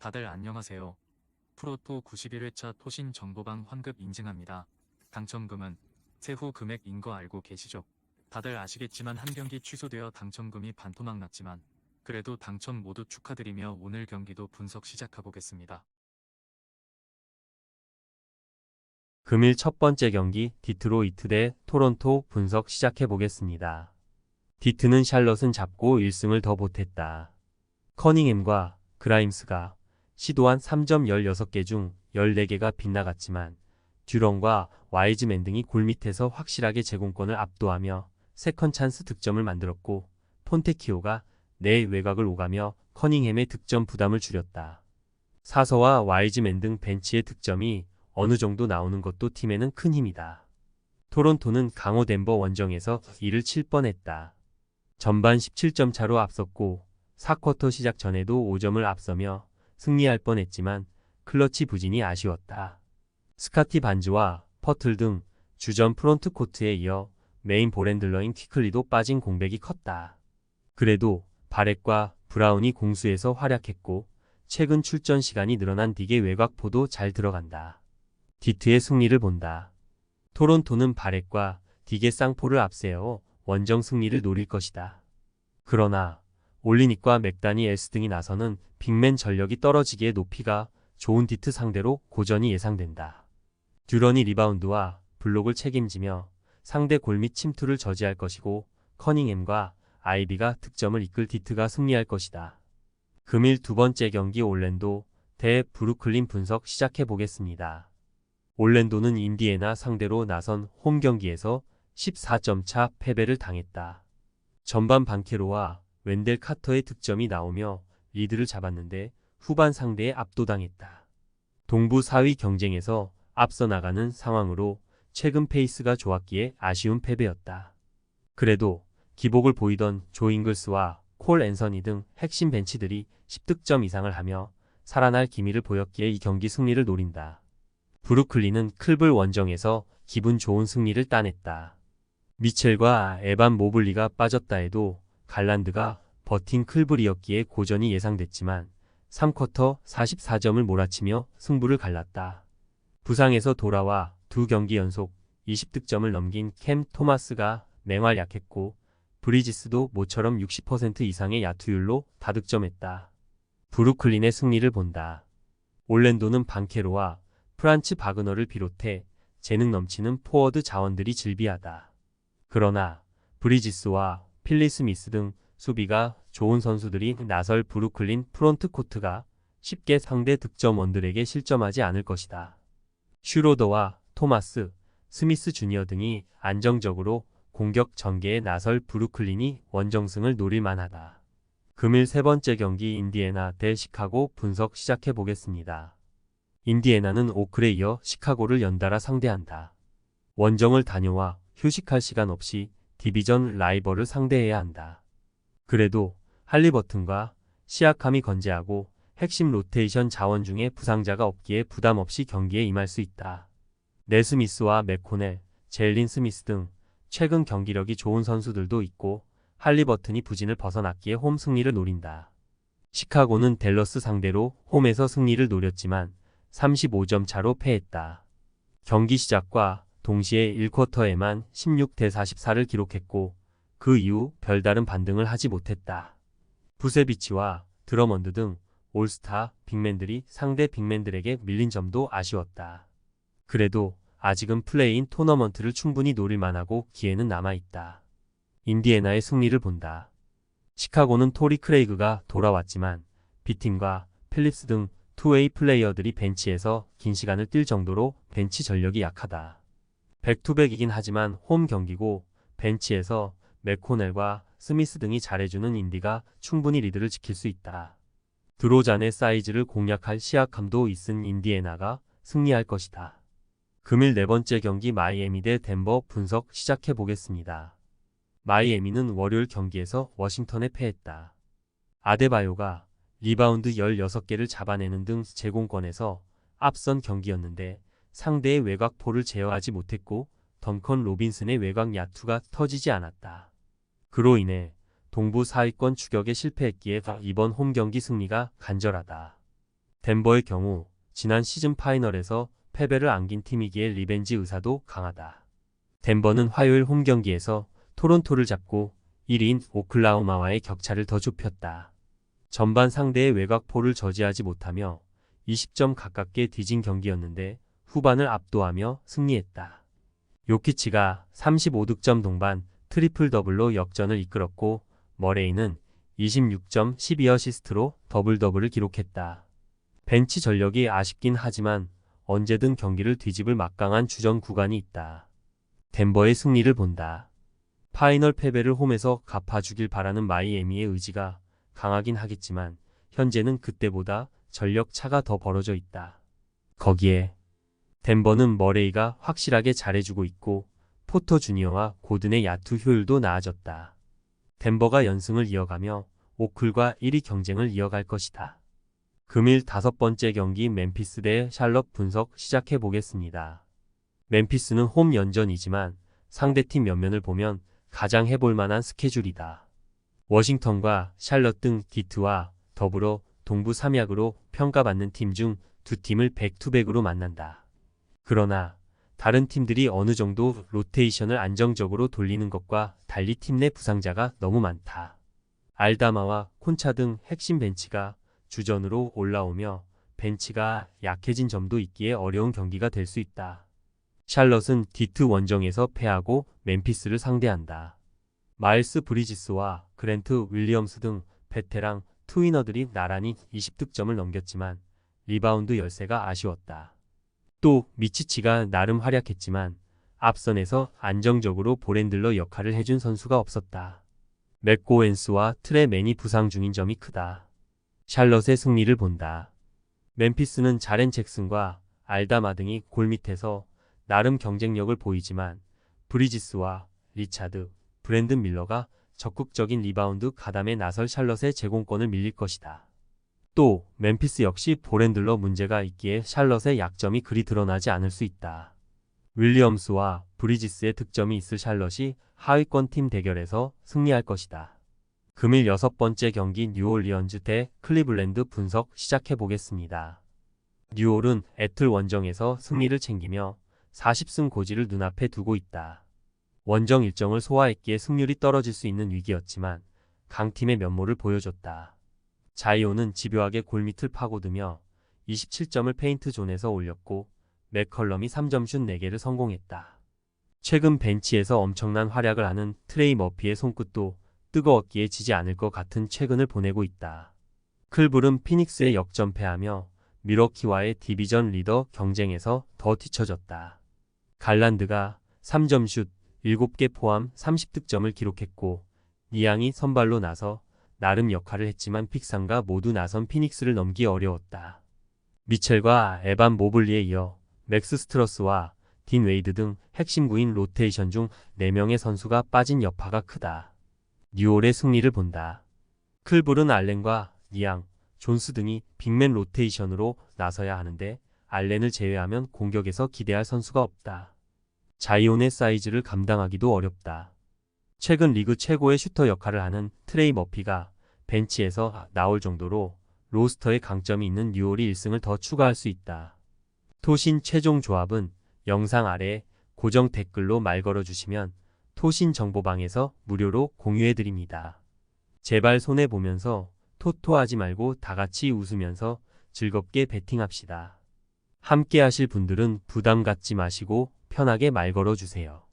다들 안녕하세요. 프로토 91회차 토신 정보방 환급 인증합니다. 당첨금은 세후 금액인 거 알고 계시죠? 다들 아시겠지만 한 경기 취소되어 당첨금이 반토막 났지만 그래도 당첨 모두 축하드리며 오늘 경기도 분석 시작해보겠습니다. 금일 첫 번째 경기 디트로이트 대 토론토 분석 시작해보겠습니다. 디트는 샬럿은 잡고 1승을 더 보탰다. 커닝햄과 그라임스가 시도한 3점 16개 중 14개가 빗나갔지만 듀런과 와이즈맨 등이 골밑에서 확실하게 제공권을 압도하며 세컨 찬스 득점을 만들었고 폰테키오가 내 외곽을 오가며 커닝햄의 득점 부담을 줄였다. 사서와 와이즈맨 등 벤치의 득점이 어느 정도 나오는 것도 팀에는 큰 힘이다. 토론토는 강호 덴버 원정에서 이를 칠 뻔했다. 전반 17점 차로 앞섰고 4쿼터 시작 전에도 5점을 앞서며 승리할 뻔했지만 클러치 부진이 아쉬웠다. 스카티 반즈와 퍼틀 등 주전 프론트 코트에 이어 메인 볼핸들러인 퀴클리도 빠진 공백이 컸다. 그래도 바렛과 브라운이 공수에서 활약했고 최근 출전 시간이 늘어난 딕의 외곽포도 잘 들어간다. 디트의 승리를 본다. 토론토는 바렛과 딕의 쌍포를 앞세워 원정 승리를 노릴 것이다. 그러나 올리닉과 맥다니엘스 등이 나서는 빅맨 전력이 떨어지기에 높이가 좋은 디트 상대로 고전이 예상된다. 듀런이 리바운드와 블록을 책임지며 상대 골밑 침투를 저지할 것이고 커닝햄과 아이비가 득점을 이끌 디트가 승리할 것이다. 금일 두 번째 경기 올랜도 대 브루클린 분석 시작해보겠습니다. 올랜도는 인디애나 상대로 나선 홈 경기에서 14점 차 패배를 당했다. 전반 반케로와 웬델 카터의 득점이 나오며 리드를 잡았는데 후반 상대에 압도당했다. 동부 4위 경쟁에서 앞서 나가는 상황으로 최근 페이스가 좋았기에 아쉬운 패배였다. 그래도 기복을 보이던 조 잉글스와 콜 앤서니 등 핵심 벤치들이 10득점 이상을 하며 살아날 기미를 보였기에 이 경기 승리를 노린다. 브루클린은 클블 원정에서 기분 좋은 승리를 따냈다. 미첼과 에반 모블리가 빠졌다 해도 갈란드가 버틴 클블이었기에 고전이 예상됐지만 3쿼터 44점을 몰아치며 승부를 갈랐다. 부상에서 돌아와 두 경기 연속 20득점을 넘긴 캠 토마스가 맹활약했고 브리지스도 모처럼 60% 이상의 야투율로 다득점했다. 브루클린의 승리를 본다. 올랜도는 반케로와 프란츠 바그너를 비롯해 재능 넘치는 포워드 자원들이 즐비하다. 그러나 브리지스와 필리 스미스 등 수비가 좋은 선수들이 나설 브루클린 프론트 코트가 쉽게 상대 득점원들에게 실점하지 않을 것이다. 슈로더와 토마스, 스미스 주니어 등이 안정적으로 공격 전개에 나설 브루클린이 원정승을 노릴 만하다. 금일 세 번째 경기 인디애나 대 시카고 분석 시작해보겠습니다. 인디애나는 오클에 이어 시카고를 연달아 상대한다. 원정을 다녀와 휴식할 시간 없이 디비전 라이벌을 상대해야 한다. 그래도 할리버튼과 시아캄이 건재하고 핵심 로테이션 자원 중에 부상자가 없기에 부담 없이 경기에 임할 수 있다. 네스미스와 맥코넬, 젤린 스미스 등 최근 경기력이 좋은 선수들도 있고 할리버튼이 부진을 벗어났기에 홈 승리를 노린다. 시카고는 댈러스 상대로 홈에서 승리를 노렸지만 35점 차로 패했다. 경기 시작과 동시에 1쿼터에만 16대 44를 기록했고 그 이후 별다른 반등을 하지 못했다. 부세비치와 드러먼드 등 올스타 빅맨들이 상대 빅맨들에게 밀린 점도 아쉬웠다. 그래도 아직은 플레이인 토너먼트를 충분히 노릴 만하고 기회는 남아있다. 인디애나의 승리를 본다. 시카고는 토리 크레이그가 돌아왔지만 B팀과 필립스 등 투웨이 플레이어들이 벤치에서 긴 시간을 뛸 정도로 벤치 전력이 약하다. 백투백이긴 하지만 홈 경기고 벤치에서 맥코넬과 스미스 등이 잘해주는 인디가 충분히 리드를 지킬 수 있다. 드로잔의 사이즈를 공략할 시약함도 있은 인디애나가 승리할 것이다. 금일 네 번째 경기 마이애미 대 덴버 분석 시작해보겠습니다. 마이애미는 월요일 경기에서 워싱턴에 패했다. 아데바요가 리바운드 16개를 잡아내는 등 제공권에서 앞선 경기였는데 상대의 외곽포를 제어하지 못했고 덩컨 로빈슨의 외곽 야투가 터지지 않았다. 그로 인해 동부 4위권 추격에 실패했기에 이번 홈 경기 승리가 간절하다. 덴버의 경우 지난 시즌 파이널에서 패배를 안긴 팀이기에 리벤지 의사도 강하다. 덴버는 화요일 홈 경기에서 토론토를 잡고 1위인 오클라호마와의 격차를 더 좁혔다. 전반 상대의 외곽포를 저지하지 못하며 20점 가깝게 뒤진 경기였는데 후반을 압도하며 승리했다. 요키치가 35득점 동반 트리플 더블로 역전을 이끌었고 머레이는 26점 12어시스트로 더블 더블을 기록했다. 벤치 전력이 아쉽긴 하지만 언제든 경기를 뒤집을 막강한 주전 구간이 있다. 덴버의 승리를 본다. 파이널 패배를 홈에서 갚아주길 바라는 마이애미의 의지가 강하긴 하겠지만 현재는 그때보다 전력 차가 더 벌어져 있다. 거기에 덴버는 머레이가 확실하게 잘해주고 있고 포터 주니어와 고든의 야투 효율도 나아졌다. 덴버가 연승을 이어가며 오클과 1위 경쟁을 이어갈 것이다. 금일 5번째 경기 멤피스 대 샬럿 분석 시작해 보겠습니다. 멤피스는 홈 연전이지만 상대팀 면면을 보면 가장 해볼 만한 스케줄이다. 워싱턴과 샬럿 등 D2와 더불어 동부 삼약으로 평가받는 팀 중 두 팀을 백투백으로 만난다. 그러나 다른 팀들이 어느 정도 로테이션을 안정적으로 돌리는 것과 달리 팀 내 부상자가 너무 많다. 알다마와 콘차 등 핵심 벤치가 주전으로 올라오며 벤치가 약해진 점도 있기에 어려운 경기가 될 수 있다. 샬럿은 D2 원정에서 패하고 멤피스를 상대한다. 마일스 브리지스와 그랜트 윌리엄스 등 베테랑 투위너들이 나란히 20득점을 넘겼지만 리바운드 열세가 아쉬웠다. 또 미치치가 나름 활약했지만 앞선에서 안정적으로 볼핸들러 역할을 해준 선수가 없었다. 맥고웬스와 트레맨이 부상 중인 점이 크다. 샬럿의 승리를 본다. 멤피스는 자렌 잭슨과 알다마 등이 골 밑에서 나름 경쟁력을 보이지만 브리지스와 리차드, 브랜든 밀러가 적극적인 리바운드 가담에 나설 샬럿의 제공권을 밀릴 것이다. 또 멤피스 역시 볼핸들러 문제가 있기에 샬럿의 약점이 그리 드러나지 않을 수 있다. 윌리엄스와 브리지스의 득점이 있을 샬럿이 하위권 팀 대결에서 승리할 것이다. 금일 6번째 경기 뉴올리언즈 대 클리블랜드 분석 시작해 보겠습니다. 뉴올은 애틀 원정에서 승리를 챙기며 40승 고지를 눈앞에 두고 있다. 원정 일정을 소화했기에 승률이 떨어질 수 있는 위기였지만 강팀의 면모를 보여줬다. 자이온은 집요하게 골밑을 파고들며 27점을 페인트 존에서 올렸고 맥컬럼이 3점 슛 4개를 성공했다. 최근 벤치에서 엄청난 활약을 하는 트레이 머피의 손끝도 뜨거웠기에 지지 않을 것 같은 최근을 보내고 있다. 클불은 피닉스에 역전패하며 미러키와의 디비전 리더 경쟁에서 더 뒤처졌다. 갈란드가 3점 슛 7개 포함 30득점을 기록했고 니앙이 선발로 나서 나름 역할을 했지만 픽상과 모두 나선 피닉스를 넘기 어려웠다. 미첼과 에반 모블리에 이어 맥스 스트러스와 딘 웨이드 등 핵심 구인 로테이션 중 4명의 선수가 빠진 여파가 크다. 뉴올의 승리를 본다. 클불은 알렌과 니앙, 존스 등이 빅맨 로테이션으로 나서야 하는데 알렌을 제외하면 공격에서 기대할 선수가 없다. 자이온의 사이즈를 감당하기도 어렵다. 최근 리그 최고의 슈터 역할을 하는 트레이 머피가 벤치에서 나올 정도로 로스터에 강점이 있는 뉴올이 1승을 더 추가할 수 있다. 토신 최종 조합은 영상 아래 고정 댓글로 말 걸어주시면 토신 정보방에서 무료로 공유해드립니다. 제발 손해보면서 토토하지 말고 다같이 웃으면서 즐겁게 베팅합시다. 함께 하실 분들은 부담 갖지 마시고 편하게 말 걸어주세요.